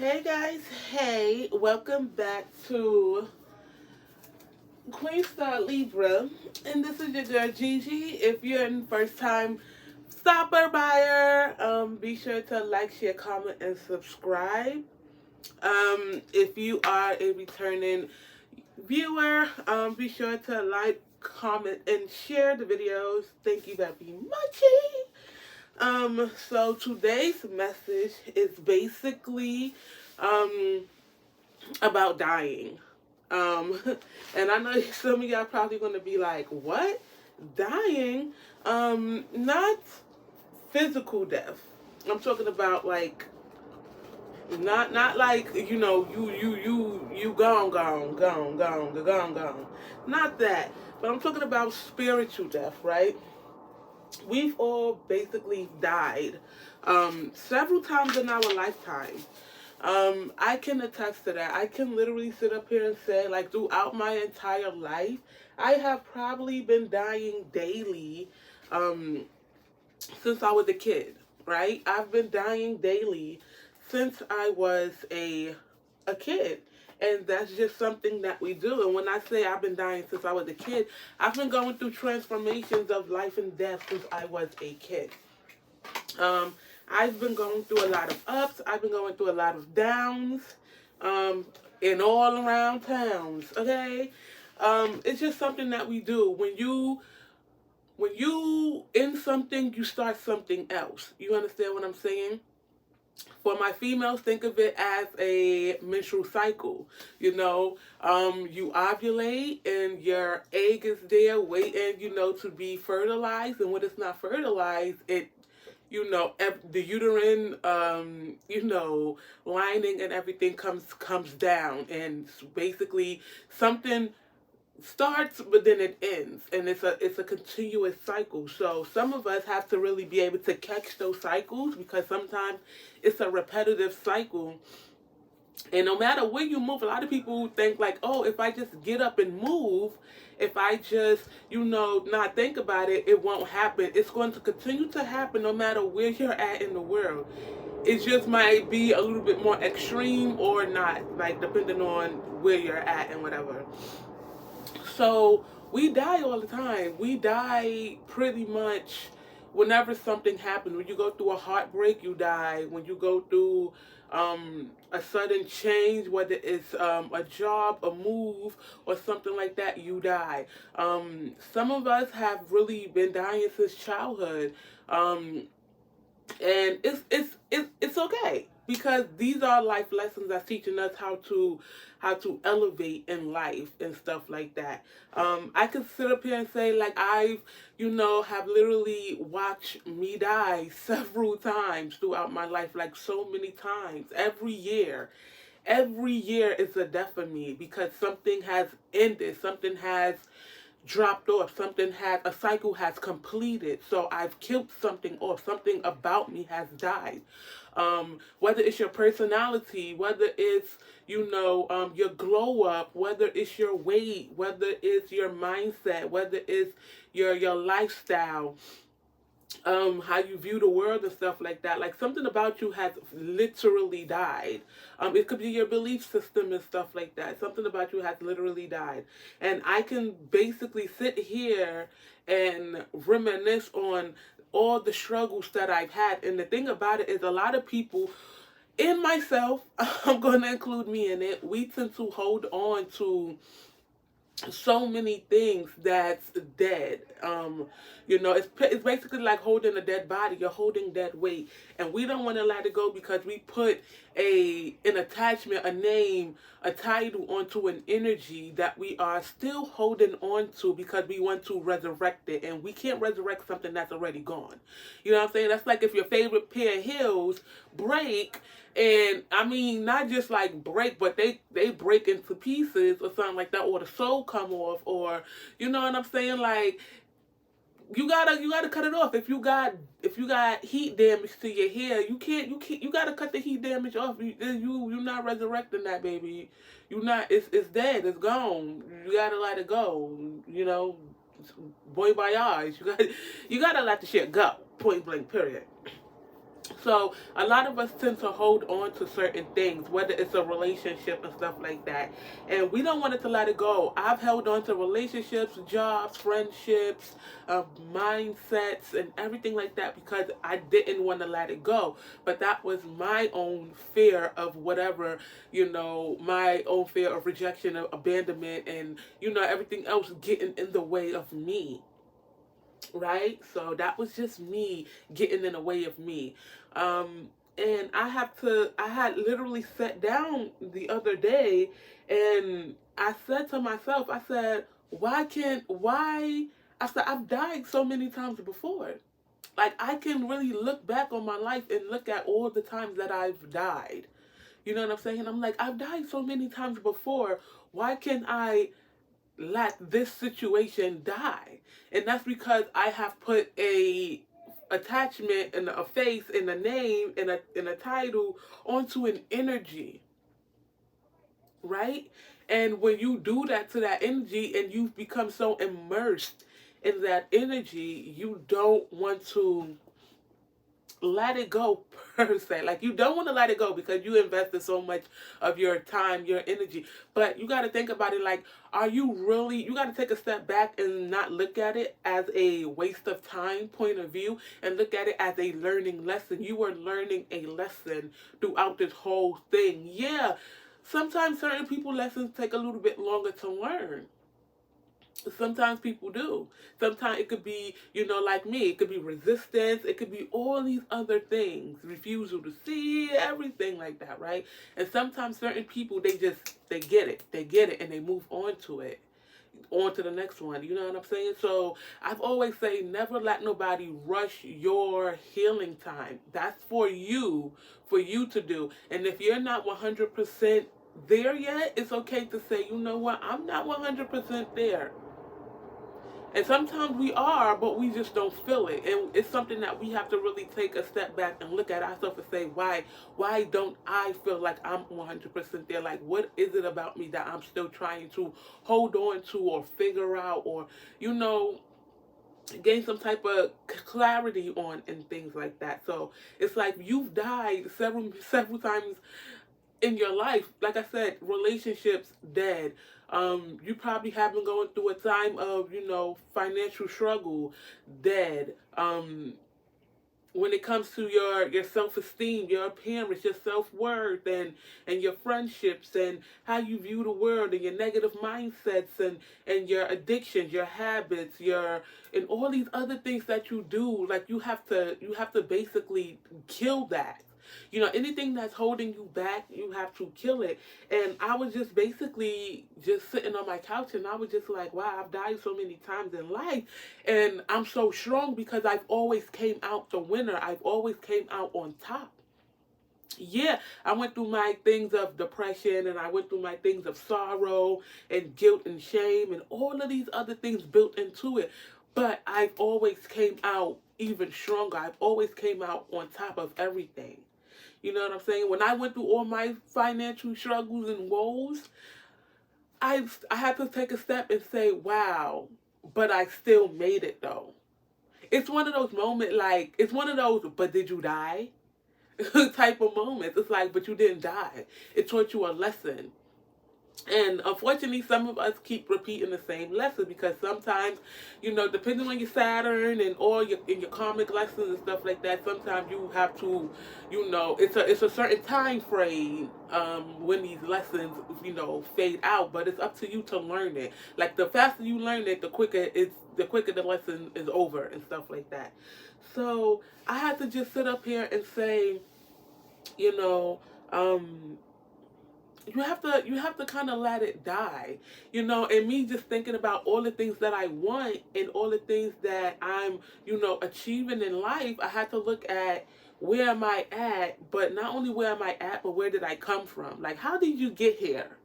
Hey guys, hey, welcome back to Queen Star Libra, and this is your girl Gigi. If you're a first time stopper buyer, be sure to like, share, comment, and subscribe. If you are a returning viewer, be sure to like, comment, and share the videos. Thank you very much. So today's message is basically, um, about dying. Um, and I know some of y'all probably going to be like, what? Dying? Not physical death. I'm talking about like, not like, you gone. Not that. But I'm talking about spiritual death, right? We've all basically died several times in our lifetime. I can attest to that. I can literally sit up here and say, like, throughout my entire life, I have probably been dying daily um, since I was a kid, right? I've been dying daily since I was a kid. And that's just something that we do. And when I say I've been dying since I was a kid, I've been going through transformations of life and death since I was a kid. Um, I've been going through a lot of ups. I've been going through a lot of downs, um, in all around towns. Okay, it's just something that we do. When you in something, you start something else. You understand what I'm saying? For my females, think of it as a menstrual cycle. You ovulate and your egg is there waiting, to be fertilized. And when it's not fertilized, the uterine, lining and everything comes down, and basically something starts but then it ends, and it's a continuous cycle. So some of us have to really be able to catch those cycles, because sometimes it's a repetitive cycle. And no matter where you move, a lot of people think like, oh, if I just get up and move, if I just, not think about it, it won't happen. It's going to continue to happen no matter where you're at in the world. It just might be a little bit more extreme or not, like depending on where you're at and whatever. So we die all the time. We die pretty much whenever something happens. When you go through a heartbreak, you die. When you go through a sudden change, whether it's a job, a move, or something like that, you die. Some of us have really been dying since childhood. And it's okay, because these are life lessons that's teaching us how to elevate in life and stuff like that. I could sit up here and say, like, I've have literally watched me die several times throughout my life, like so many times. Every year is a death for me, because something has ended, something has dropped off, something has a cycle has completed. So I've killed something off, something about me has died. Whether it's your personality, whether it's your glow up, whether it's your weight, whether it's your mindset, whether it's your lifestyle, how you view the world and stuff like that. Like, something about you has literally died. It could be your belief system and stuff like that. Something about you has literally died. And I can basically sit here and reminisce on all the struggles that I've had. And the thing about it is, a lot of people, in myself, I'm going to include me in it, we tend to hold on to so many things that's dead. It's basically like holding a dead body. You're holding dead weight, and we don't want to let it go, because we put an attachment, a name, a title onto an energy that we are still holding on to, because we want to resurrect it, and we can't resurrect something that's already gone. You know what I'm saying? That's like if your favorite pair of heels break, and I mean, not just like break, but they break into pieces or something like that, or the sole come off, or you know what I'm saying? Like, you gotta cut it off. If you got heat damage to your hair, you gotta cut the heat damage off. You're not resurrecting that, baby. You not. It's dead. It's gone. You gotta let it go. Boy by eyes. You gotta let the shit go. Point blank. Period. So a lot of us tend to hold on to certain things, whether it's a relationship and stuff like that. And we don't want it to let it go. I've held on to relationships, jobs, friendships, mindsets, and everything like that because I didn't want to let it go. But that was my own fear of whatever, my own fear of rejection, of abandonment, and, everything else getting in the way of me, right? So that was just me getting in the way of me. And I had literally sat down the other day and I said to myself, I said, I said, I've died so many times before. Like, I can really look back on my life and look at all the times that I've died. You know what I'm saying? I'm like, I've died so many times before. Why can't I let this situation die? And that's because I have put a attachment and a face and a name and a title onto an energy, right? And when you do that to that energy and you've become so immersed in that energy, you don't want to let it go per se. Like, you don't want to let it go because you invested so much of your time, your energy. But you got to think about it like, are you really, you got to take a step back and not look at it as a waste of time point of view and look at it as a learning lesson. You are learning a lesson throughout this whole thing. Yeah, sometimes certain people lessons take a little bit longer to learn. Sometimes people do. Sometimes it could be, like me, it could be resistance, it could be all these other things, refusal to see, everything like that, right? And sometimes certain people, they get it. They get it and they move on to it, on to the next one. You know what I'm saying? So I've always say never let nobody rush your healing time. That's for you to do. And if you're not 100% there yet, it's okay to say, you know what, I'm not 100% there. And sometimes we are, but we just don't feel it. And it's something that we have to really take a step back and look at ourselves and say, why don't I feel like I'm 100% there? Like, what is it about me that I'm still trying to hold on to or figure out or, gain some type of clarity on and things like that. So it's like you've died several times in your life. Like I said, relationships dead. You probably have been going through a time of, financial struggle, dead. When it comes to your self-esteem, your appearance, your self-worth, and your friendships, and how you view the world, and your negative mindsets, and your addictions, your habits, and all these other things that you do, like you have to basically kill that. Anything that's holding you back, you have to kill it. And I was just basically just sitting on my couch and I was just like, wow, I've died so many times in life. And I'm so strong because I've always came out the winner. I've always came out on top. Yeah, I went through my things of depression and I went through my things of sorrow and guilt and shame and all of these other things built into it. But I've always came out even stronger. I've always came out on top of everything. You know what I'm saying? When I went through all my financial struggles and woes, I had to take a step and say, wow, but I still made it though. It's one of those moments, like, it's one of those, but did you die? type of moments. It's like, but you didn't die. It taught you a lesson. And unfortunately, some of us keep repeating the same lesson because sometimes, depending on your Saturn and all your karmic lessons and stuff like that, sometimes you have to, it's a certain time frame when these lessons, fade out. But it's up to you to learn it. Like, the faster you learn it, the quicker the lesson is over and stuff like that. So I had to just sit up here and say, you know, um, you have to kind of let it die, and me just thinking about all the things that I want and all the things that I'm, achieving in life. I had to look at where am I at, but not only where am I at, but where did I come from? Like, how did you get here?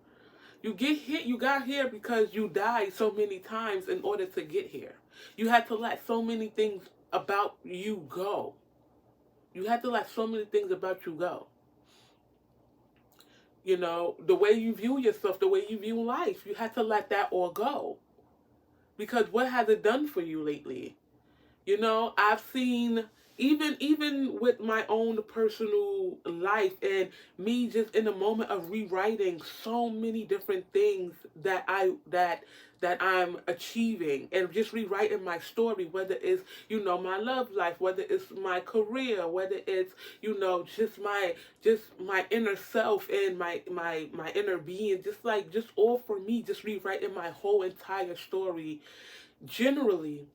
You got here because you died so many times in order to get here. You had to let so many things about you go. You had to let so many things about you go. The way you view yourself, the way you view life, you had to let that all go. Because what has it done for you lately? I've seen even with my own personal life and me just in the moment of rewriting so many different things that I'm achieving and just rewriting my story, whether it's, my love life, whether it's my career, whether it's, just my inner self and my inner being, just all for me, just rewriting my whole entire story. Generally,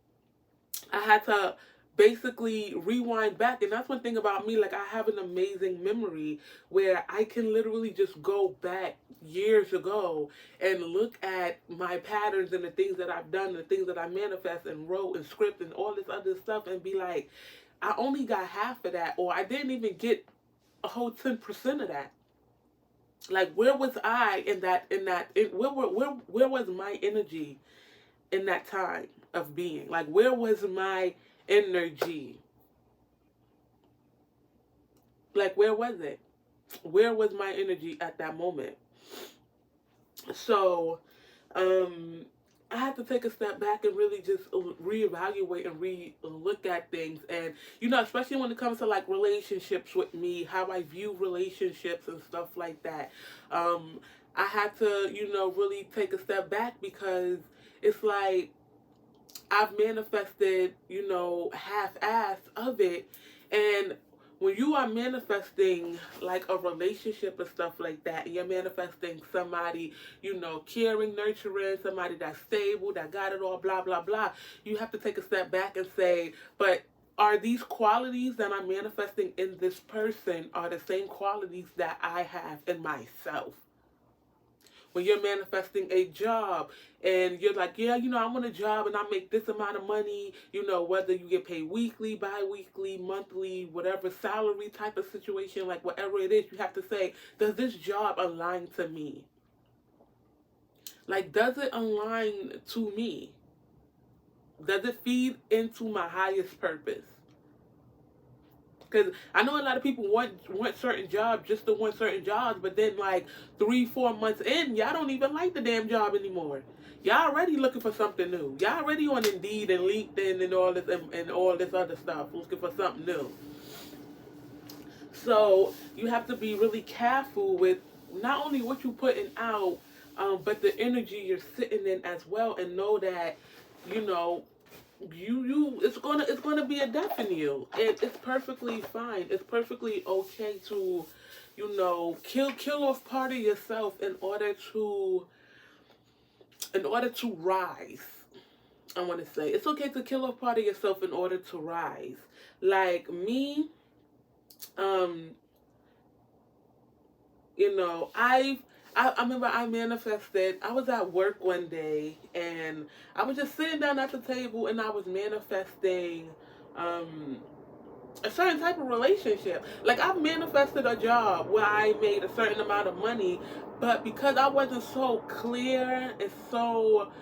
I had to basically rewind back. And that's one thing about me. Like, I have an amazing memory where I can literally just go back years ago and look at my patterns and the things that I've done, the things that I manifest and wrote and script and all this other stuff, and be like, I only got half of that, or I didn't even get a whole 10% of that. Like, where was I where was my energy in that time of being? Like, where was my energy? Like, where was it? Where was my energy at that moment? So, I had to take a step back and really just reevaluate and look at things. And, especially when it comes to like relationships with me, how I view relationships and stuff like that. I had to, really take a step back, because it's like I've manifested, half-assed of it. And when you are manifesting like a relationship and stuff like that, and you're manifesting somebody, caring, nurturing, somebody that's stable, that got it all, blah, blah, blah, you have to take a step back and say, but are these qualities that I'm manifesting in this person are the same qualities that I have in myself? When you're manifesting a job and you're like, yeah, I want a job and I make this amount of money, whether you get paid weekly, bi-weekly, monthly, whatever salary type of situation, like whatever it is, you have to say, does this job align to me? Like, does it align to me? Does it feed into my highest purpose? Because I know a lot of people want certain jobs just to want certain jobs, but then like 3-4 months in, y'all don't even like the damn job anymore. Y'all already looking for something new. Y'all already on Indeed and LinkedIn and all this other stuff, looking for something new. So you have to be really careful with not only what you're putting out, but the energy you're sitting in as well, and know that, you know, it's gonna be a death in you. It's perfectly fine. It's perfectly okay to, kill off part of yourself in order to rise. I want to say it's okay to kill off part of yourself in order to rise. Like me, um, I remember I manifested. I was at work one day and I was just sitting down at the table and I was manifesting um, a certain type of relationship. Like, I've manifested a job where I made a certain amount of money, but because I wasn't so clear and so,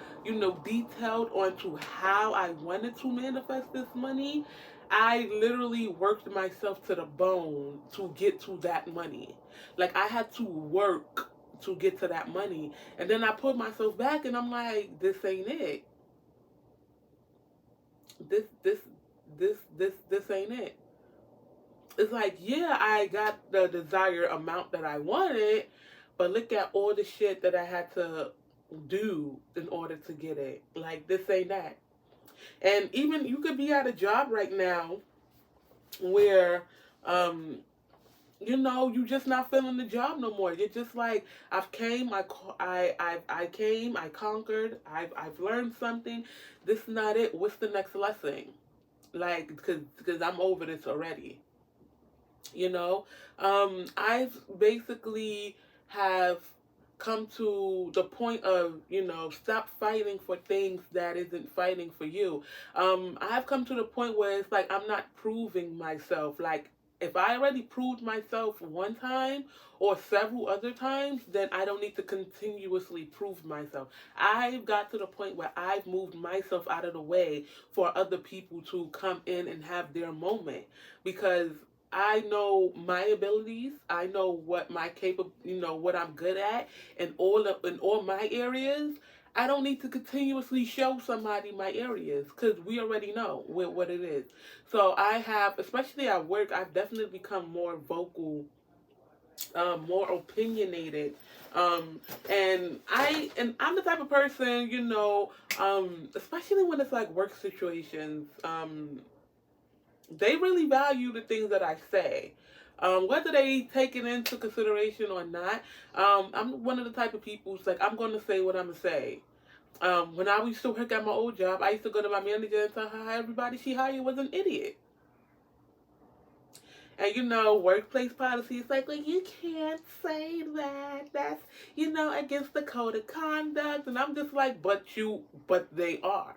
detailed onto how I wanted to manifest this money, I literally worked myself to the bone to get to that money. Like, I had to work to get to that money. And then I put myself back and I'm like, this ain't it. This ain't it. It's like, yeah, I got the desired amount that I wanted, but look at all the shit that I had to do in order to get it. Like, this ain't that. And even you could be at a job right now where, you just not feeling the job no more. You're just like, I came, I conquered, I've learned something. This is not it. What's the next lesson? Like, because I'm over this already. you know I've basically have come to the point of, stop fighting for things that isn't fighting for you. I've come to the point where it's like I'm not proving myself. Like, if I already proved myself one time or several other times, then I don't need to continuously prove myself. I've got to the point where I've moved myself out of the way for other people to come in and have their moment, because I know my abilities. I know what my what I'm good at, in all my areas. I don't need to continuously show somebody my areas because we already know what it is. So I have, especially at work, I've definitely become more vocal, more opinionated, um, and I'm the type of person, especially when it's like work situations. They really value the things that I say. Whether they take it into consideration or not, I'm one of the type of people who's like, I'm going to say what I'm going to say. When I used to work at my old job, I used to go to my manager and tell her how everybody she hired was an idiot. And workplace policy is like, well, you can't say that. That's, against the code of conduct. And I'm just like, but they are.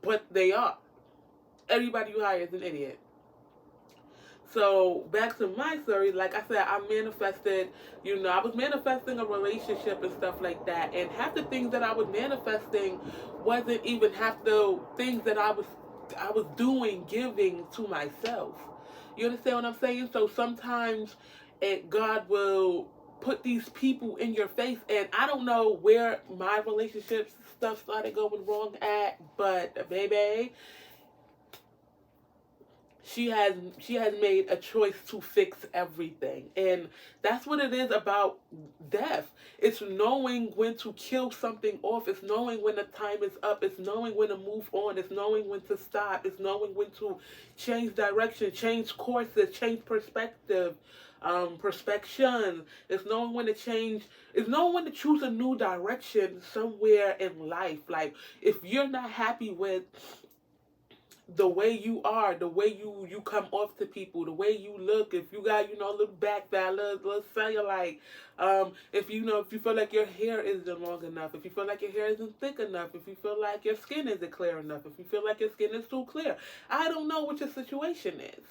But they are. Everybody you hire is an idiot. So back to my story, like I said, I manifested, I was manifesting a relationship and stuff like that. And half the things that I was manifesting wasn't even half the things that I was doing, giving to myself. You understand what I'm saying? So sometimes God will put these people in your face, and I don't know where my relationship stuff started going wrong at, but baby, she has made a choice to fix everything. And that's what it is about death. It's knowing when to kill something off. It's knowing when the time is up. It's knowing when to move on. It's knowing when to stop. It's knowing when to change direction, change courses, change perspective, perspection. It's knowing when to change. It's knowing when to choose a new direction somewhere in life. Like, if you're not happy with the way you are, the way you come off to people, the way you look, if you got, a little back fat, little cellulite, if you feel like your hair isn't long enough, if you feel like your hair isn't thick enough, if you feel like your skin isn't clear enough, if you feel like your skin is too clear, I don't know what your situation is.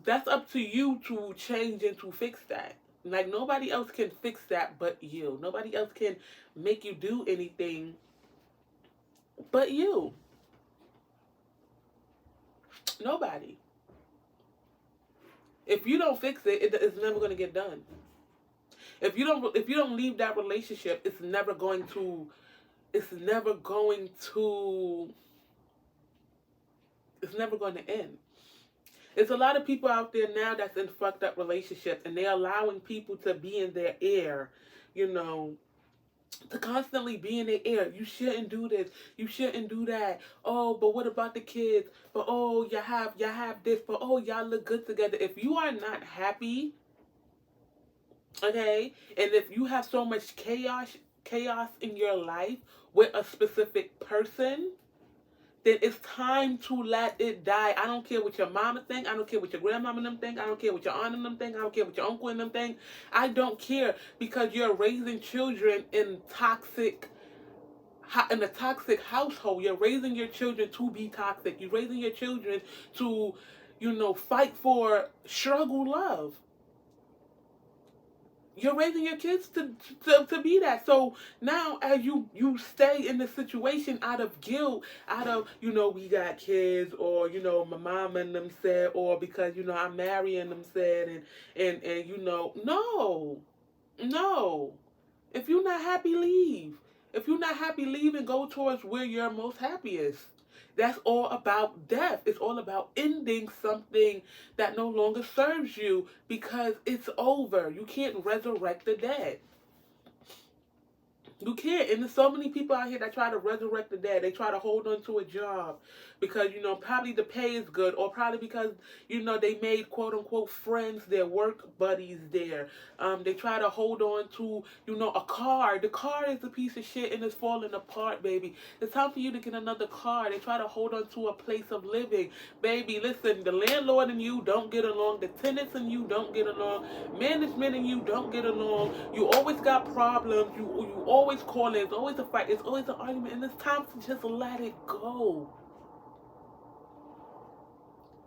That's up to you to change and to fix that. Like, nobody else can fix that but you. Nobody else can make you do anything but you. Nobody. If you don't fix it, it's never going to get done. If you don't leave that relationship, it's never going to end. There's a lot of people out there now that's in fucked up relationships, and they're allowing people to be in their ear, you know, to constantly be in their ear. You shouldn't do this. You shouldn't do that. Oh, but what about the kids? But oh, y'all have this. But oh, y'all look good together. If you are not happy, okay, and if you have so much chaos in your life with a specific person, then it's time to let it die. I don't care what your mama think. I don't care what your grandmama and them think. I don't care what your aunt and them think. I don't care what your uncle and them think. I don't care, because you're raising children in a toxic household. You're raising your children to be toxic. You're raising your children to, fight for struggle love. You're raising your kids to be that. So now, as you stay in the situation out of guilt, out of, we got kids, or my mom and them said, or because I'm marrying them said, and no. If you're not happy, leave. If you're not happy, leave and go towards where you're most happiest. That's all about death. It's all about ending something that no longer serves you, because it's over. You can't resurrect the dead. You can't. And there's so many people out here that try to resurrect the dead. They try to hold on to a job because, probably the pay is good, or probably because, they made quote unquote friends, their work buddies there. They try to hold on to, a car. The car is a piece of shit and it's falling apart, baby. It's time for you to get another car. They try to hold on to a place of living. Baby, listen, the landlord and you don't get along. The tenants and you don't get along. Management and you don't get along. You always got problems. You always call it. It's always a fight. It's always an argument. And it's time to just let it go.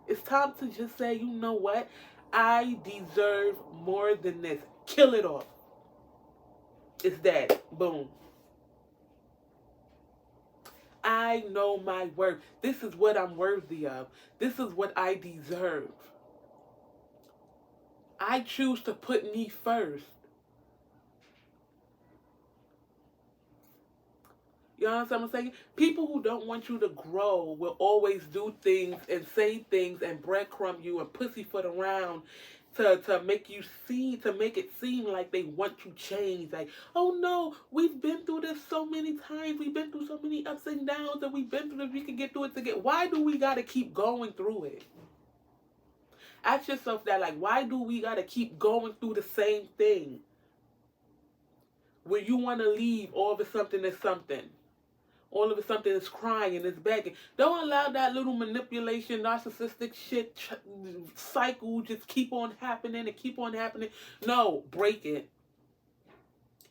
It's time to just say, you know what? I deserve more than this. Kill it off. It's that. Boom. I know my worth. This is what I'm worthy of. This is what I deserve. I choose to put me first. You understand what I'm saying? People who don't want you to grow will always do things and say things and breadcrumb you and pussyfoot around to make you see, to make it seem like they want to change. Like, oh no, we've been through this so many times. We've been through so many ups and downs, and we've been through this. We can get through it together. Why do we gotta keep going through it? Ask yourself that. Like, why do we gotta keep going through the same thing? When you want to leave, all of a sudden is something. All of a sudden it's crying and it's begging. Don't allow that little manipulation, narcissistic shit cycle just keep on happening and keep on happening. No, break it.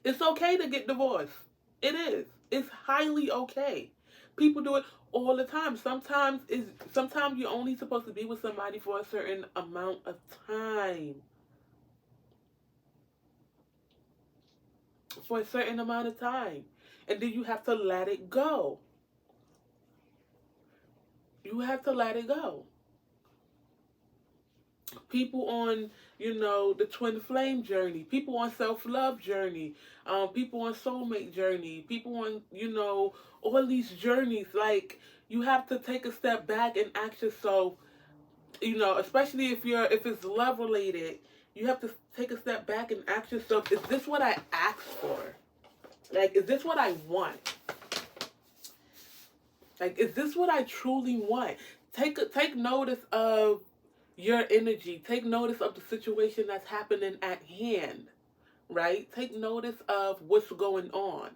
It's okay to get divorced. It is. It's highly okay. People do it all the time. Sometimes you're only supposed to be with somebody for a certain amount of time. For a certain amount of time. And then you have to let it go. You have to let it go. People on, the twin flame journey, people on self-love journey, people on soulmate journey, people on, all these journeys. Like, you have to take a step back and ask yourself, especially if it's love related, you have to take a step back and ask yourself, is this what I asked for? Like, is this what I want? Like, is this what I truly want? Take notice of your energy. Take notice of the situation that's happening at hand, right? Take notice of what's going on.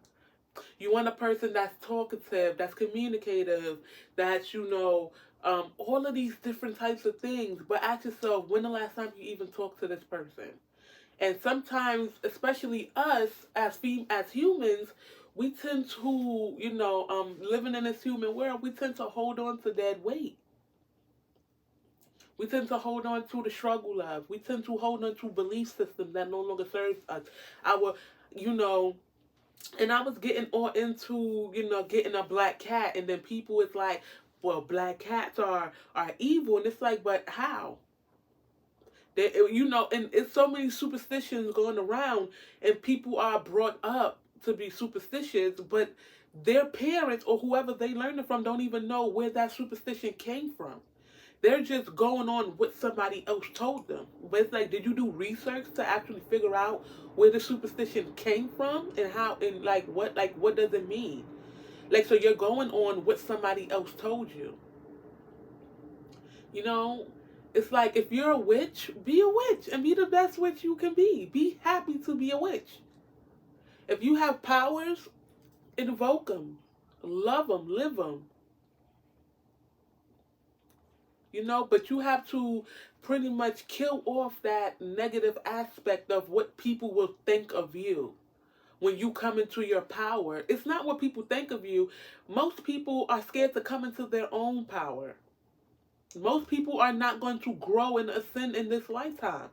You want a person that's talkative, that's communicative, that's, all of these different types of things. But ask yourself, when the last time you even talked to this person? And sometimes, especially us as humans, we tend to, living in this human world, we tend to hold on to dead weight. We tend to hold on to the struggle of. We tend to hold on to belief systems that no longer serves us. And I was getting all into, getting a black cat, and then people is like, well, black cats are evil, and it's like, but how? And it's so many superstitions going around, and people are brought up to be superstitious, but their parents or whoever they learned it from don't even know where that superstition came from. They're just going on what somebody else told them. But it's like, did you do research to actually figure out where the superstition came from and how, and what does it mean? Like, so you're going on what somebody else told you. It's like, if you're a witch, be a witch and be the best witch you can be. Be happy to be a witch. If you have powers, invoke them. Love them. Live them. But you have to pretty much kill off that negative aspect of what people will think of you when you come into your power. It's not what people think of you. Most people are scared to come into their own power. Most people are not going to grow and ascend in this lifetime.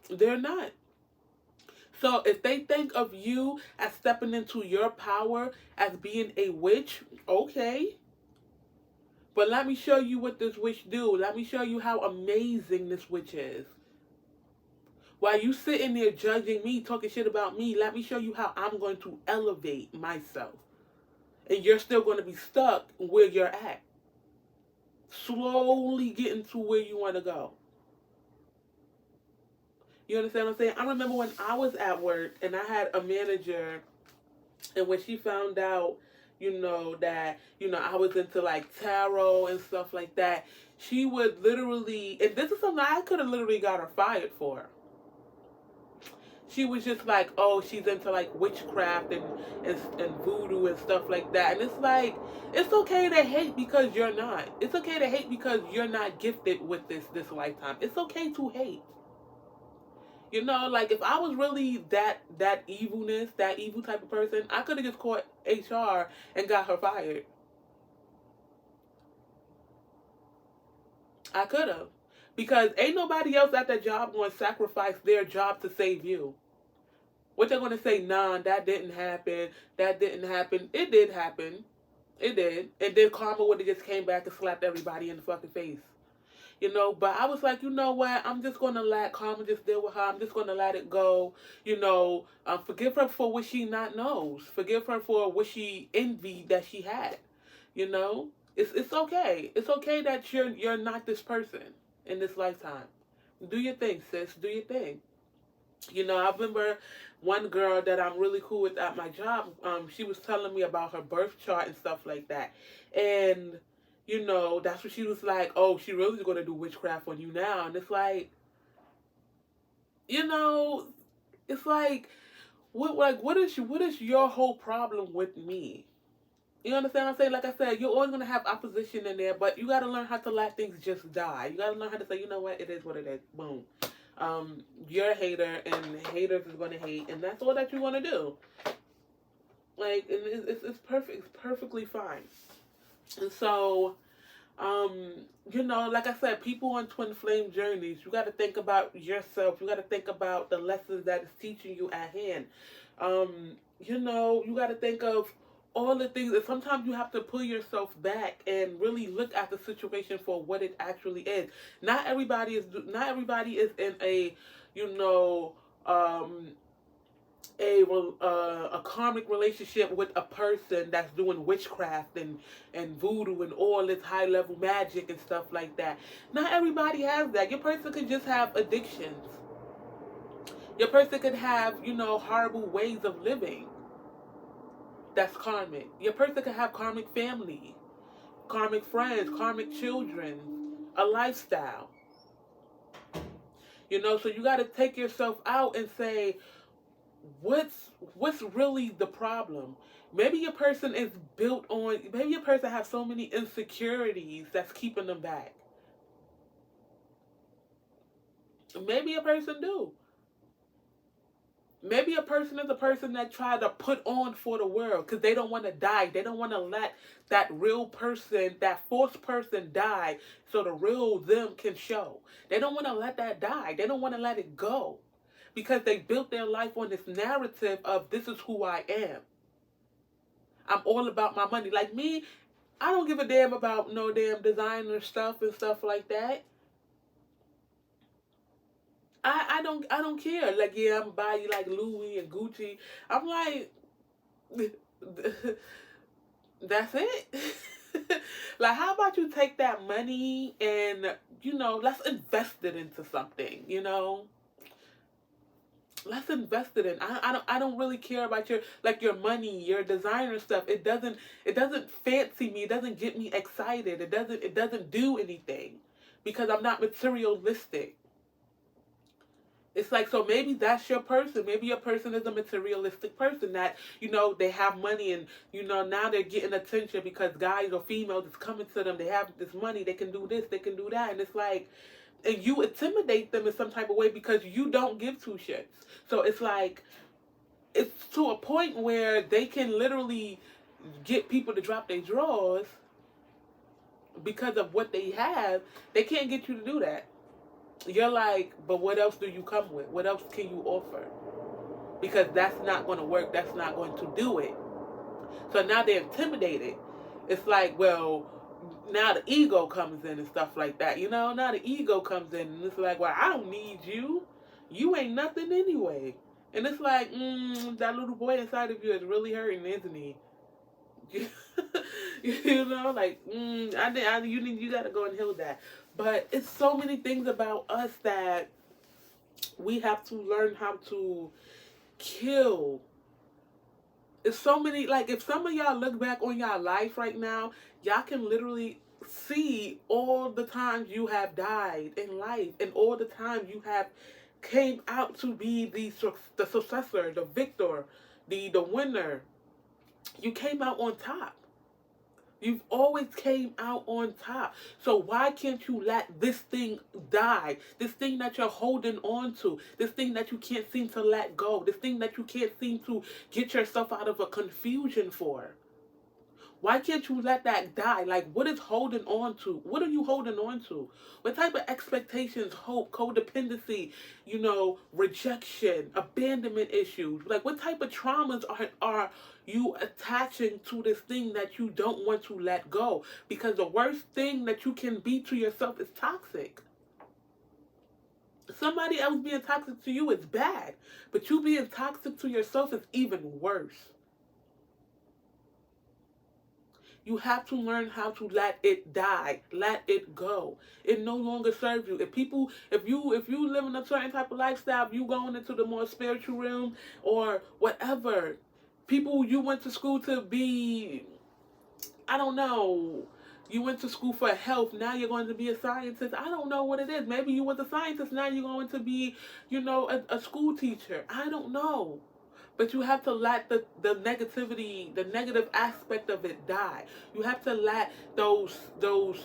They're not. So if they think of you as stepping into your power as being a witch, okay. But let me show you what this witch do. Let me show you how amazing this witch is. While you sitting there judging me, talking shit about me, let me show you how I'm going to elevate myself. And you're still going to be stuck where you're at. Slowly getting to where you want to go. You understand what I'm saying? I remember when I was at work and I had a manager, and when she found out, that, I was into like tarot and stuff like that, she would literally, and this is something I could have literally got her fired for. She was just like, oh, she's into like witchcraft and voodoo and stuff like that. And it's like, it's okay to hate because you're not. It's okay to hate because you're not gifted with this lifetime. It's okay to hate. Like, if I was really that evilness, that evil type of person, I could have just called HR and got her fired. I could have. Because ain't nobody else at that job going to sacrifice their job to save you. What they're going to say, nah, that didn't happen. That didn't happen. It did happen. It did. And then karma would have just came back and slapped everybody in the fucking face. you know. But I was like, you know what? I'm just gonna let karma just deal with her. I'm just gonna let it go, you know. Forgive her for what she not knows. Forgive her for what she envied that she had, you know. It's okay. It's okay that you're not this person in this lifetime. Do your thing, sis. Do your thing. You know, I remember one girl that I'm really cool with at my job. She was telling me about her birth chart and stuff like that, and you know, that's what she was like. Oh, she really is gonna do witchcraft on you now, and it's like, you know, it's like, what is your whole problem with me? You understand what I'm saying? Like I said, you're always gonna have opposition in there, but you gotta learn how to let things just die. You gotta learn how to say, you know what, it is what it is. Boom. You're a hater, and haters is gonna hate, and that's all that you want to do. Like, and it's perfect. It's perfectly fine. And so, you know, like I said, people on twin flame journeys, you got to think about yourself. You got to think about the lessons that is teaching you at hand. You know, you got to think of all the things that sometimes you have to pull yourself back and really look at the situation for what it actually is. Not everybody is in a, you know, a karmic relationship with a person that's doing witchcraft and voodoo and all this high level magic and stuff like that. Not everybody has that. Your person could just have addictions. Your person could have, you know, horrible ways of living. That's karmic. Your person could have karmic family, karmic friends, karmic children, a lifestyle. You know, so you got to take yourself out and say, what's really the problem? Maybe your person is built on, maybe your person has so many insecurities that's keeping them back. Maybe a person do. Maybe a person is a person that tried to put on for the world because they don't want to die. They don't want to let that real person, that false person die so the real them can show. They don't want to let that die. They don't want to let it go because they built their life on this narrative of this is who I am. I'm all about my money. Like me, I don't give a damn about no damn designer stuff and stuff like that. I don't care. Like, yeah, I'm buy you like Louis and Gucci. I'm like, that's it. Like, how about you take that money and, you know, let's invest it into something, you know? Let's invest it in. I don't really care about your money, your designer stuff. It doesn't fancy me. It doesn't get me excited. It doesn't do anything because I'm not materialistic. It's like, so maybe that's your person. Maybe your person is a materialistic person that, you know, they have money and, you know, now they're getting attention because guys or females is coming to them. They have this money. They can do this. They can do that. And it's like, and you intimidate them in some type of way because you don't give two shits. So it's like, it's to a point where they can literally get people to drop their drawers because of what they have. They can't get you to do that. You're like, but what else do you come with? What else can you offer? Because that's not going to work. That's not going to do it. So now they're intimidated. It's like, well, now the ego comes in and stuff like that. You know, now the ego comes in and it's like, well, I don't need you. You ain't nothing anyway. And it's like, that little boy inside of you is really hurting, isn't he? You know, like, you gotta go and heal that. But it's so many things about us that we have to learn how to kill. It's so many, like, if some of y'all look back on y'all life right now, y'all can literally see all the times you have died in life and all the times you have came out to be the successor, the victor, the winner. You came out on top. You've always came out on top. So why can't you let this thing die? This thing that you're holding on to. This thing that you can't seem to let go. This thing that you can't seem to get yourself out of a confusion for. Why can't you let that die? Like, what is holding on to? What are you holding on to? What type of expectations, hope, codependency, rejection, abandonment issues? Like, what type of traumas are you attaching to this thing that you don't want to let go? Because the worst thing that you can be to yourself is toxic. Somebody else being toxic to you is bad, but you being toxic to yourself is even worse. You have to learn how to let it die, let it go. It no longer serves you. If you live in a certain type of lifestyle, if you going into the more spiritual realm or whatever, people you went to school to be, I don't know. You went to school for health. Now you're going to be a scientist. I don't know what it is. Maybe you were a scientist. Now you're going to be, a school teacher. I don't know. But you have to let the negativity, the negative aspect of it die. You have to let those the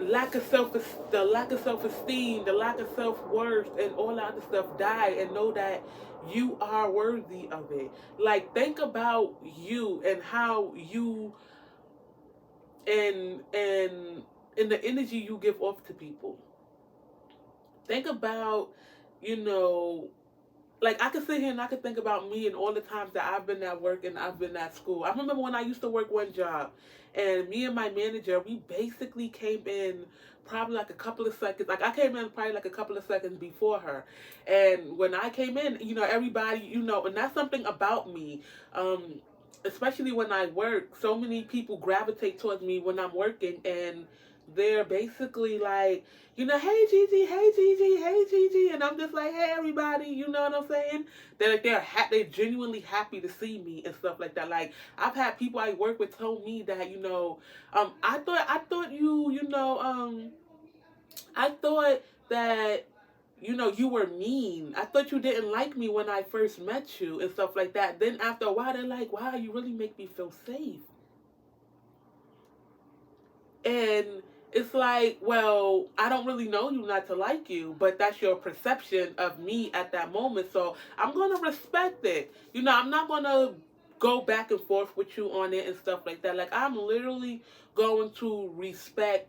lack of self esteem, the lack of self worth, and all that other stuff die, and know that you are worthy of it. Like, think about you and how you and the energy you give off to people. Think about, you know, like, I could sit here and I could think about me and all the times that I've been at work and I've been at school. I remember when I used to work one job, and me and my manager, we basically came in probably like a couple of seconds. Like, I came in probably like a couple of seconds before her. And when I came in, everybody, and that's something about me. Especially when I work, so many people gravitate towards me when I'm working, and they're basically like, hey Gigi, hey Gigi, hey Gigi, and I'm just like, hey everybody, you know what I'm saying? They're genuinely happy to see me and stuff like that. Like, I've had people I work with tell me that, I thought that you were mean. I thought you didn't like me when I first met you and stuff like that. Then after a while, they're like, wow, you really make me feel safe. And it's like, well, I don't really know you not to like you, but that's your perception of me at that moment. So I'm going to respect it. I'm not going to go back and forth with you on it and stuff like that. Like, I'm literally going to respect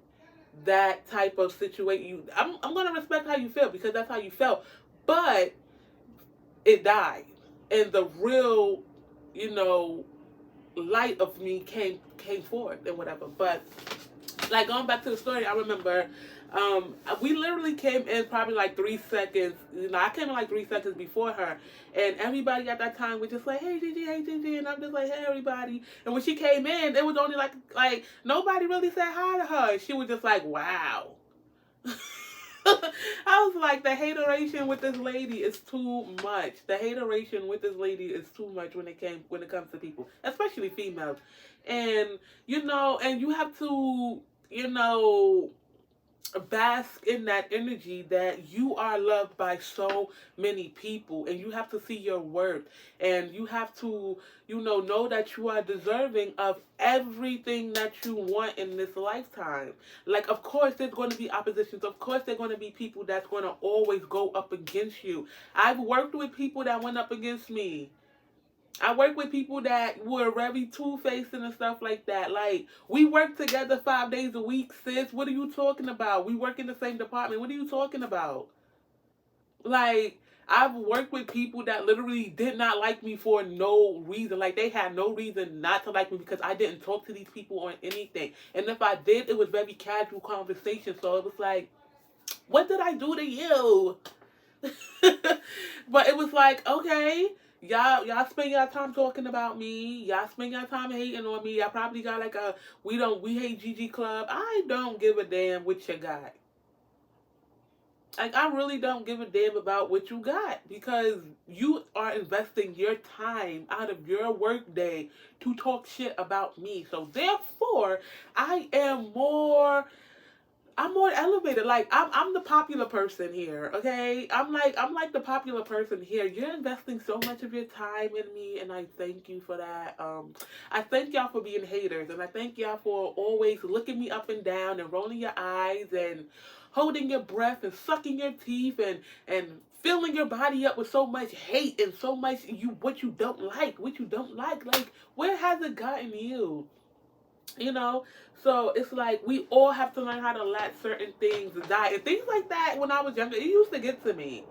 that type of situation. I'm going to respect how you feel because that's how you felt. But it died. And the real, light of me came forth and whatever. But like, going back to the story, I remember we literally came in probably like 3 seconds. I came in like 3 seconds before her, and everybody at that time was just like, "Hey Gigi, hey Gigi," and I'm just like, "Hey everybody." And when she came in, it was only like nobody really said hi to her. She was just like, "Wow." I was like, the hateration with this lady is too much. The hateration with this lady is too much when it comes to people, especially females. And and you have to, bask in that energy that you are loved by so many people, and you have to see your worth, and you have to know that you are deserving of everything that you want in this lifetime. Like, of course there's going to be oppositions, of course there's going to be people that's going to always go up against you. I've worked with people that went up against me. I work with people that were very two-faced and stuff like that. Like, we work together 5 days a week, sis. What are you talking about? We work in the same department. What are you talking about? Like, I've worked with people that literally did not like me for no reason. Like, they had no reason not to like me because I didn't talk to these people on anything. And if I did, it was very casual conversation. So it was like, what did I do to you? But it was like, okay, y'all spend your time talking about me. Y'all spend your time hating on me. Y'all probably got like a we hate Gigi club. I don't give a damn what you got. Like, I really don't give a damn about what you got, because you are investing your time out of your work day to talk shit about me. So therefore, I'm more elevated. Like, I'm the popular person here, okay? I'm like the popular person here. You're investing so much of your time in me, and I thank you for that. I thank y'all for being haters, and I thank y'all for always looking me up and down and rolling your eyes and holding your breath and sucking your teeth and filling your body up with so much hate and so much what you don't like. Like, where has it gotten you? You know, so it's like we all have to learn how to let certain things die and things like that. When I was younger, it used to get to me.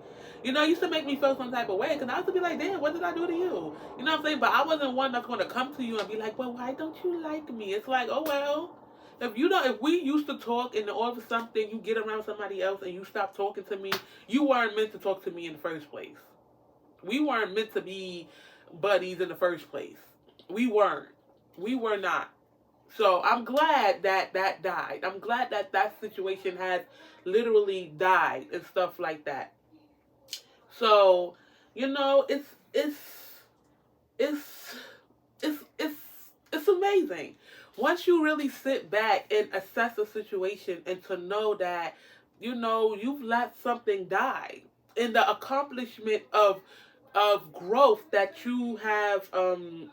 You know, it used to make me feel some type of way because I used to be like, damn, what did I do to you? You know what I'm saying? But I wasn't one that's going to come to you and be like, well, why don't you like me? It's like, oh, well, if you don't, if we used to talk and all of a sudden you get around somebody else and you stop talking to me, you weren't meant to talk to me in the first place. We weren't meant to be buddies in the first place. We weren't. We were not. So I'm glad that that died. I'm glad that that situation has literally died and stuff like that. So, you know, it's it's it's amazing. Once you really sit back and assess a situation and to know that, you know, you've let something die in the accomplishment of growth that you have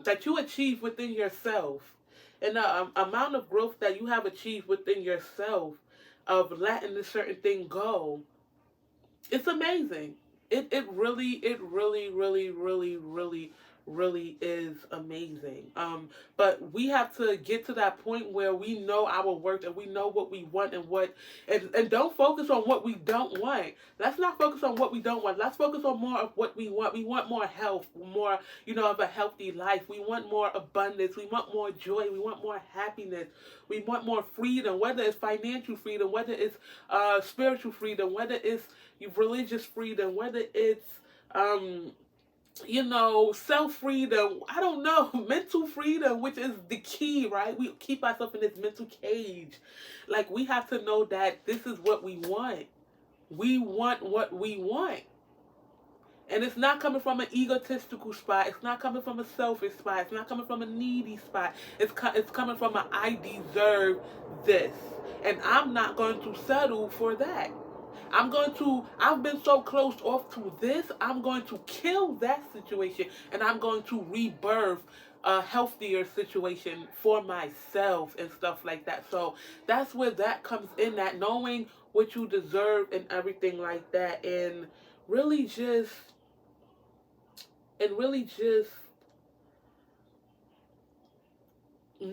that you achieve within yourself and the amount of growth that you have achieved within yourself of letting a certain thing go, it's amazing. It really is amazing. But we have to get to that point where we know our worth and we know what we want and what and don't focus on what we don't want. Let's not focus on what we don't want. Let's focus on more of what we want. We want more health, more, you know, of a healthy life. We want more abundance. We want more joy. We want more happiness. We want more freedom, whether it's financial freedom, whether it's spiritual freedom, whether it's religious freedom, whether it's um you know, self freedom, I don't know, mental freedom, which is the key, right? We keep ourselves in this mental cage. Like, we have to know that this is what we want. We want what we want. And it's not coming from an egotistical spot. It's not coming from a selfish spot. It's not coming from a needy spot. It's coming from an I deserve this. And I'm not going to settle for that. I've been so close off to this, I'm going to kill that situation and I'm going to rebirth a healthier situation for myself and stuff like that. So that's where that comes in, that knowing what you deserve and everything like that. Really just, and really just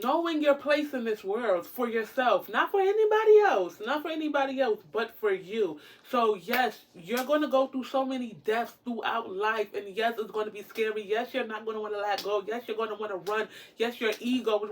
knowing your place in this world for yourself, not for anybody else, not for anybody else, but for you. So yes, you're going to go through so many deaths throughout life, and yes, it's going to be scary. Yes, you're not going to want to let go. Yes, you're going to want to run. Yes, your ego is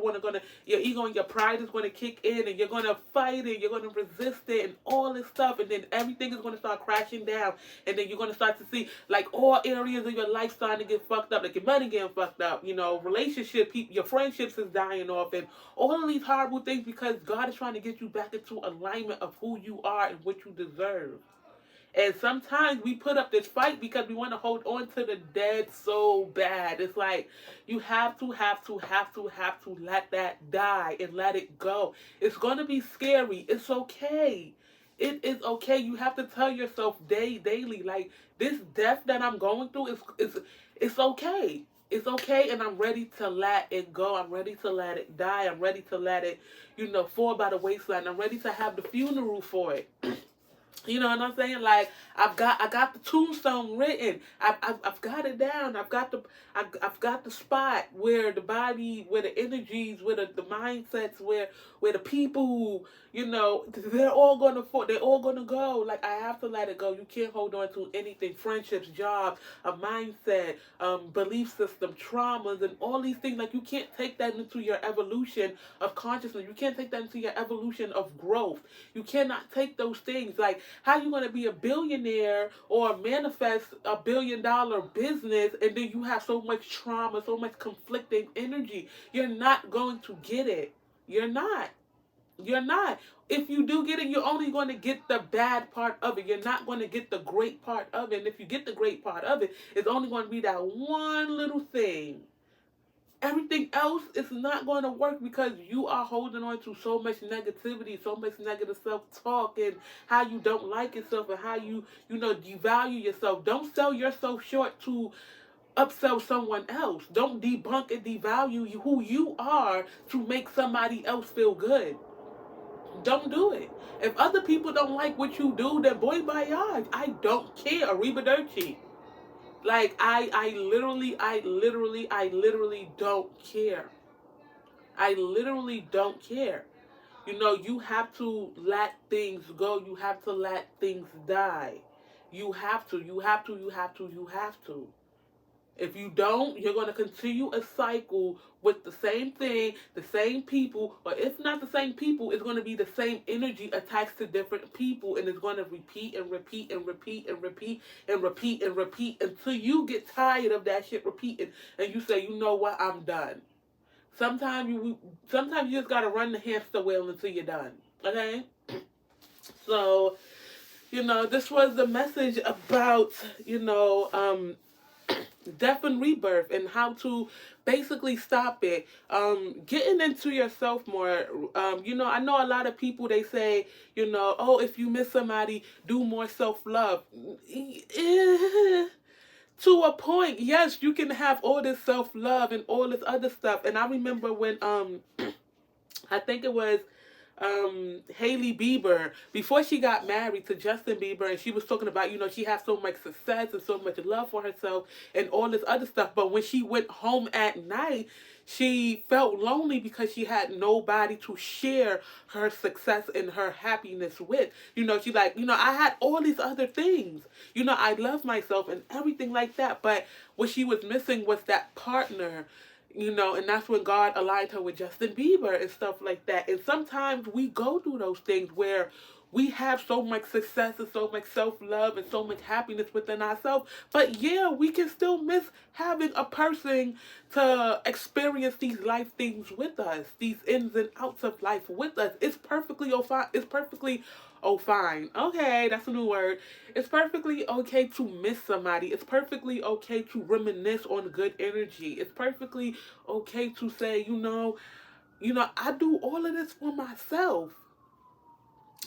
your ego and your pride is going to kick in, and you're going to fight it. You're going to resist it, and all this stuff, and then everything is going to start crashing down, and then you're going to start to see like all areas of your life starting to get fucked up, like your money getting fucked up, you know, relationship, your friendships is dying off, and all of these horrible things because God is trying to get you back into alignment of who you are and what you deserve. And sometimes we put up this fight because we want to hold on to the dead so bad. It's like you have to let that die and let it go. It's going to be scary. It's okay. It is okay. You have to tell yourself daily, like this death that I'm going through is it's okay. It's okay, and I'm ready to let it go. I'm ready to let it die. I'm ready to let it, you know, fall by the wayside. I'm ready to have the funeral for it. You know what I'm saying? Like I got the tombstone written. I've got it down. I've got the spot where the body, where the energies, where the mindsets, where the people, you know, they're all gonna go. Like I have to let it go. You can't hold on to anything. Friendships, job, a mindset, belief system, traumas, and all these things. Like you can't take that into your evolution of consciousness. You can't take that into your evolution of growth. You cannot take those things. Like how you gonna be a billionaire or manifest $1 billion business and then you have so much trauma, so much conflicting energy? You're not going to get it. You're not. You're not. If you do get it, you're only going to get the bad part of it. You're not going to get the great part of it. And if you get the great part of it, it's only going to be that one little thing. Everything else is not going to work because you are holding on to so much negativity, so much negative self-talk, and how you don't like yourself and how you know, devalue yourself. Don't sell yourself short to upsell someone else. Don't debunk and devalue who you are to make somebody else feel good. Don't do it. If other people don't like what you do, then boy by yards. I don't care. Arrivederci. Like I literally don't care. I literally don't care. You know, you have to let things go. You have to let things die. You have to, you have to, you have to, you have to. If you don't, you're going to continue a cycle with the same thing, the same people, or if not the same people, it's going to be the same energy attached to different people, and it's going to repeat and repeat and repeat and repeat and repeat and repeat until you get tired of that shit repeating and you say, you know what, I'm done. Sometimes you just gotta run the hamster wheel until you're done. Okay? So, this was the message about, death and rebirth and how to basically stop it. Getting into yourself more. I know a lot of people, they say, oh, if you miss somebody, do more self love. To a point, yes, you can have all this self love and all this other stuff. And I remember when I think it was Hailey Bieber, before she got married to Justin Bieber, and she was talking about, she had so much success and so much love for herself and all this other stuff. But when she went home at night, she felt lonely because she had nobody to share her success and her happiness with. She's like, I had all these other things. I love myself and everything like that. But what she was missing was that partner, and that's when God aligned her with Justin Bieber and stuff like that. And sometimes we go through those things where we have so much success and so much self love and so much happiness within ourselves. But yeah, we can still miss having a person to experience these life things with us, these ins and outs of life with us. It's perfectly fine. It's perfectly fine. Okay, that's a new word. It's perfectly okay to miss somebody. It's perfectly okay to reminisce on good energy. It's perfectly okay to say, I do all of this for myself.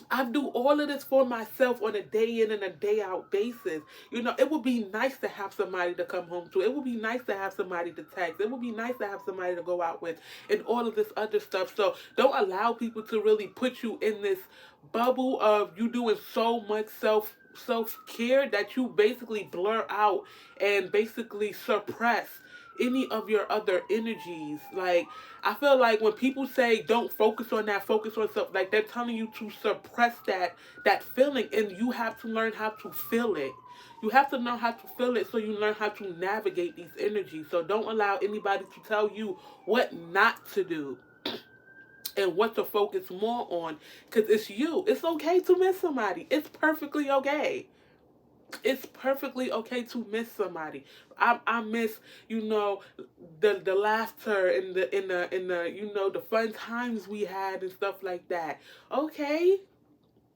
I do all of this for myself on a day in and a day out basis. It would be nice to have somebody to come home to. It would be nice to have somebody to text. It would be nice to have somebody to go out with and all of this other stuff. So don't allow people to really put you in this bubble of you doing so much self care that you basically blur out and basically suppress any of your other energies. Like, I feel like when people say don't focus on that, focus on something, like they're telling you to suppress that feeling, and you have to learn how to feel it. You have to know how to feel it so you learn how to navigate these energies. So don't allow anybody to tell you what not to do and what to focus more on, because it's you. It's okay to miss somebody. It's perfectly okay. It's perfectly okay to miss somebody. I miss, the laughter and the the fun times we had and stuff like that. Okay,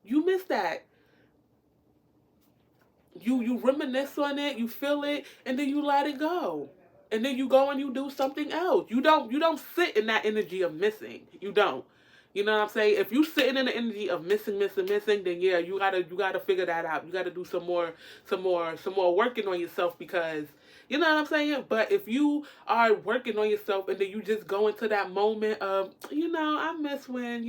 you miss that. You reminisce on it, you feel it, and then you let it go. And then you go and you do something else. You don't sit in that energy of missing. You don't. You know what I'm saying? If you sitting in the energy of missing, missing, missing, then yeah, you gotta figure that out. You gotta do some more working on yourself, because you know what I'm saying? But if you are working on yourself and then you just go into that moment of, I miss when,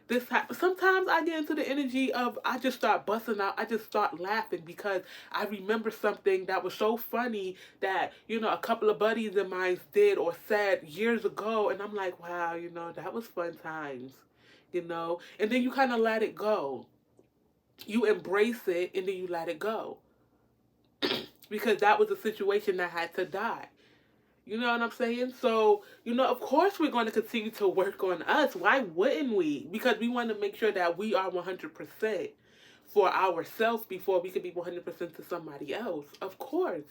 this happens. Sometimes I get into the energy of, I just start busting out. I just start laughing because I remember something that was so funny that, a couple of buddies of mine did or said years ago. And I'm like, wow, that was fun times, and then you kind of let it go. You embrace it and then you let it go, because that was a situation that had to die. You know what I'm saying? So, of course we're going to continue to work on us. Why wouldn't we? Because we want to make sure that we are 100% for ourselves before we can be 100% to somebody else. Of course.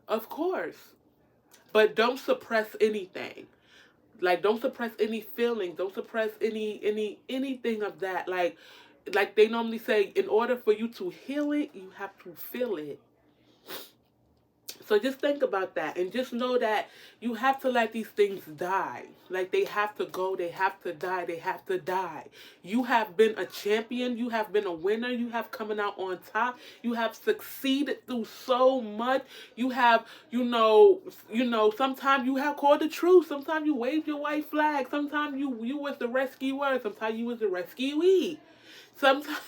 Of course. But don't suppress anything. Like, don't suppress any feelings. Don't suppress anything of that. Like they normally say, in order for you to heal it, you have to feel it. So just think about that and just know that you have to let these things die. Like, they have to go, they have to die, they have to die. You have been a champion, you have been a winner, you have coming out on top, you have succeeded through so much. You have, sometimes you have called the truth, sometimes you waved your white flag, sometimes you was the rescuer, sometimes you was the rescuee. Sometimes,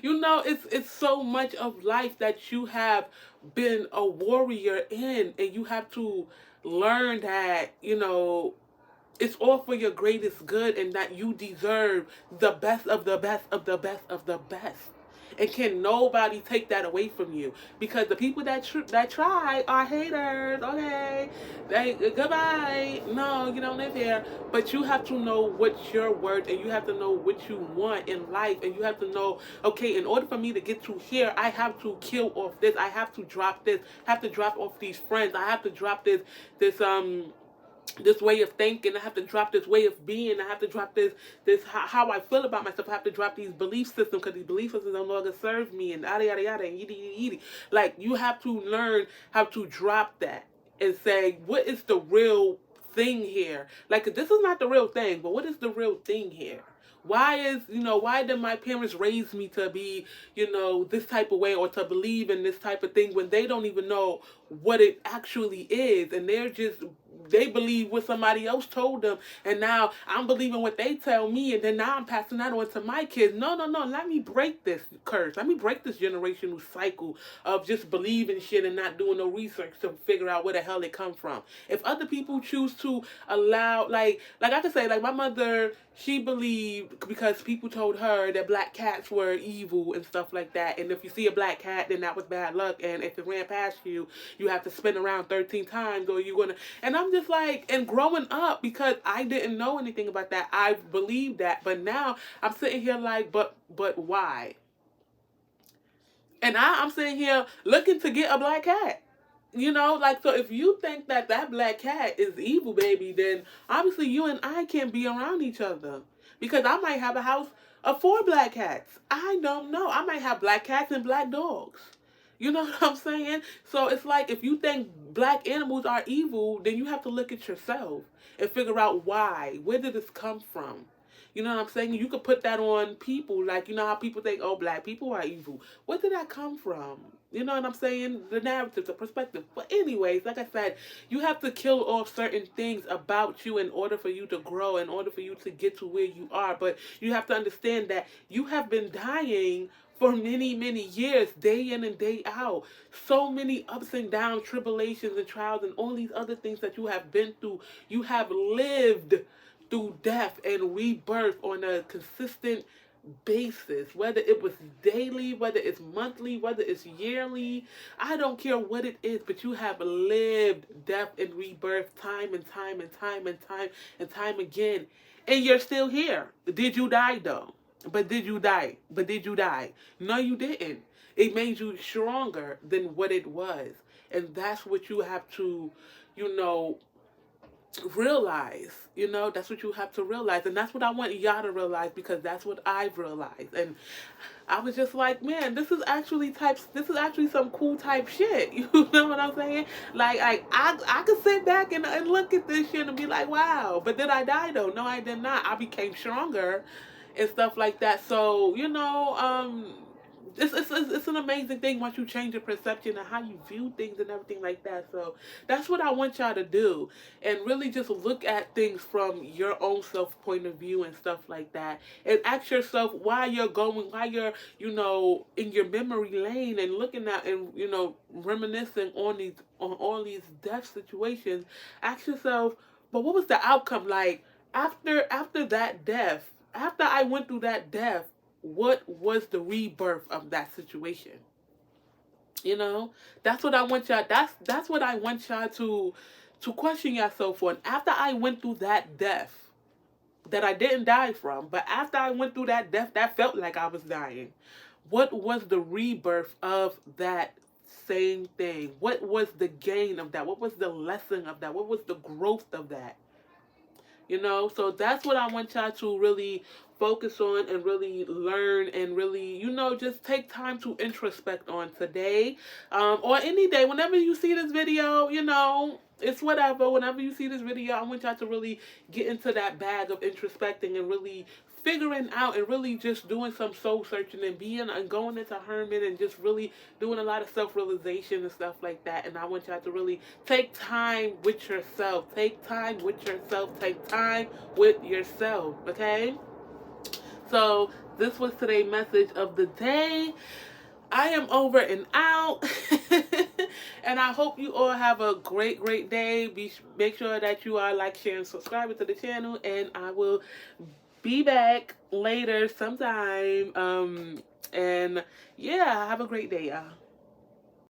it's so much of life that you have been a warrior in, and you have to learn that, It's all for your greatest good, and that you deserve the best of the best of the best of the best. And can nobody take that away from you? Because the people that try are haters. Okay, they goodbye. No, you don't live here. But you have to know what's your worth, and you have to know what you want in life, and you have to know, okay, in order for me to get to here, I have to kill off this. I have to drop this. I have to drop off these friends. I have to drop this way of thinking. I have to drop this way of being. I have to drop this how I feel about myself. I have to drop these belief systems, because these belief systems no longer serve me, and yada yada yada and yidi yidi yidi. Like, you have to learn how to drop that and say, what is the real thing here? Like, this is not the real thing, but what is the real thing here? Why did my parents raise me to be, this type of way, or to believe in this type of thing, when they don't even know what it actually is, and they believe what somebody else told them, and now I'm believing what they tell me, and then now I'm passing that on to my kids. No, no, no. Let me break this curse. Let me break this generational cycle of just believing shit and not doing no research to figure out where the hell it come from. If other people choose to allow, like I could say, like, my mother, she believed, because people told her that black cats were evil and stuff like that, and if you see a black cat, then that was bad luck, and if it ran past you, you have to spin around 13 times, or you're gonna. And I'm just like, and growing up, because I didn't know anything about that, I believed that, but now I'm sitting here like, but why? And I'm sitting here looking to get a black cat. Like, so if you think that black cat is evil, baby, then obviously you and I can't be around each other. Because I might have a house of 4 black cats. I don't know. I might have black cats and black dogs. You know what I'm saying? So it's like, if you think black animals are evil, then you have to look at yourself and figure out why. Where did this come from? You know what I'm saying? You could put that on people. Like, you know how people think, oh, black people are evil. Where did that come from? You know what I'm saying? The narrative, the perspective. But anyways, like I said, you have to kill off certain things about you in order for you to grow, in order for you to get to where you are. But you have to understand that you have been dying for many, many years, day in and day out. So many ups and downs, tribulations and trials, and all these other things that you have been through. You have lived through death and rebirth on a consistent basis, whether it was daily, whether it's monthly, whether it's yearly. I don't care what it is, but you have lived death and rebirth time and time and time and time and time again, and you're still here. Did you die though? But did you die? But did you die? No, you didn't. It made you stronger than what it was, and that's what you have to, you know, realize. That's what you have to realize, and that's what I want y'all to realize, because that's what I've realized. And I was just like, man, this is actually some cool type shit. You know what I'm saying? Like, I could sit back and look at this shit and be like, wow. But did I die though? No, I did not. I became stronger and stuff like that. So, it's an amazing thing once you change your perception and how you view things and everything like that. So that's what I want y'all to do, and really just look at things from your own self point of view and stuff like that, and ask yourself why you're in your memory lane and looking at and reminiscing on all these death situations. Ask yourself, but what was the outcome like after that death? After I went through that death, what was the rebirth of that situation? That's what I want y'all. That's what I want y'all to question yourself on. After I went through that death that I didn't die from, but after I went through that death that felt like I was dying, what was the rebirth of that same thing? What was the gain of that? What was the lesson of that? What was the growth of that? So that's what I want y'all to really focus on and really learn, and really, just take time to introspect on today, or any day. Whenever you see this video, it's whatever. Whenever you see this video, I want y'all to really get into that bag of introspecting and really figuring out and really just doing some soul searching and going into Herman and just really doing a lot of self-realization and stuff like that. And I want y'all to really take time with yourself. Take time with yourself. Take time with yourself. Okay? So this was today's message of the day. I am over and out. And I hope you all have a great day. Make sure that you are like, share, and subscribing to the channel. And I will be back later sometime. And yeah, have a great day, y'all.